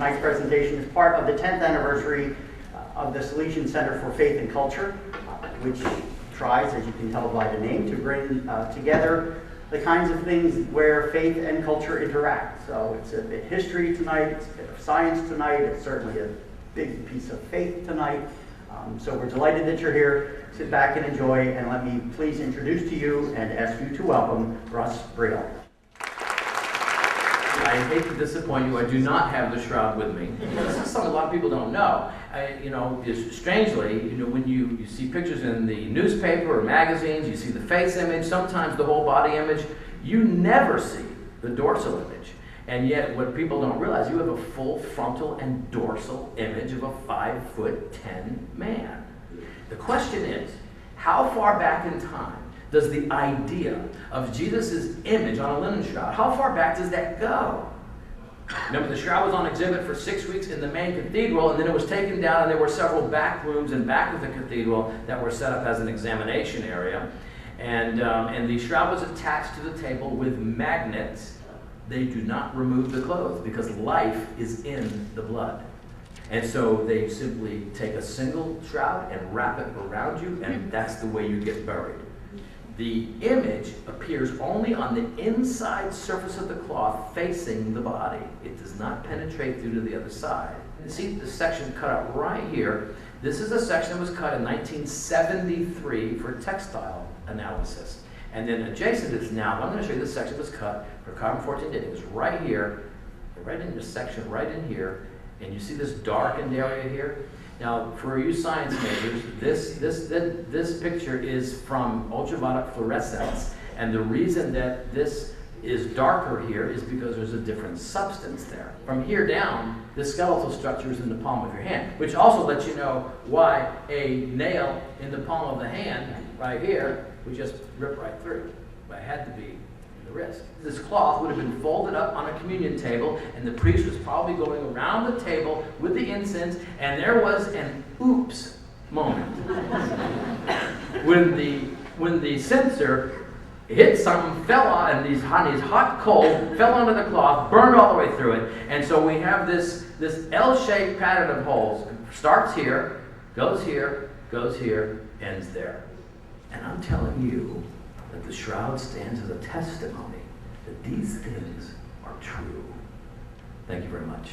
tonight's presentation is part of the 10th anniversary of the Salesian Center for Faith and Culture, which tries, as you can tell by the name, to bring together the kinds of things where faith and culture interact. So it's a bit of history tonight, it's a bit of science tonight, it's certainly a big piece of faith tonight. So we're delighted that you're here. Sit back and enjoy, and let me please introduce to you and ask you to welcome Russ Briel. I hate to disappoint you, I do not have the Shroud with me. This is something a lot of people don't know. Strangely, when you see pictures in the newspaper or magazines, you see the face image, sometimes the whole body image, you never see the dorsal image. And yet, what people don't realize, you have a full frontal and dorsal image of a 5'10" man. The question is, how far back in time does the idea of Jesus' image on a linen shroud, how far back does that go? Remember, the shroud was on exhibit for 6 weeks in the main cathedral, and then it was taken down, and there were several back rooms in back of the cathedral that were set up as an examination area. And the shroud was attached to the table with magnets. They do not remove the clothes because life is in the blood. And so they simply take a single shroud and wrap it around you, and that's the way you get buried. The image appears only on the inside surface of the cloth facing the body. It does not penetrate through to the other side. You see the section cut out right here. This is a section that was cut in 1973 for textile analysis. And then adjacent to this now, I'm going to show you this section was cut for carbon-14 dating. It's right here, right in this section, right in here. And you see this darkened area here? Now, for you science majors, this picture is from ultraviolet fluorescence, and the reason that this is darker here is because there's a different substance there. From here down, the skeletal structure is in the palm of your hand, which also lets you know why a nail in the palm of the hand, right here, would just rip right through. But it had to be the wrist. This cloth would have been folded up on a communion table, and the priest was probably going around the table with the incense, and there was an oops moment. when the censer hit something, fell on, and these hot coal fell onto the cloth, burned all the way through it, and so we have this L-shaped pattern of holes. Starts here, goes here, ends there. And I'm telling you that the shroud stands as a testimony that these things are true. Thank you very much.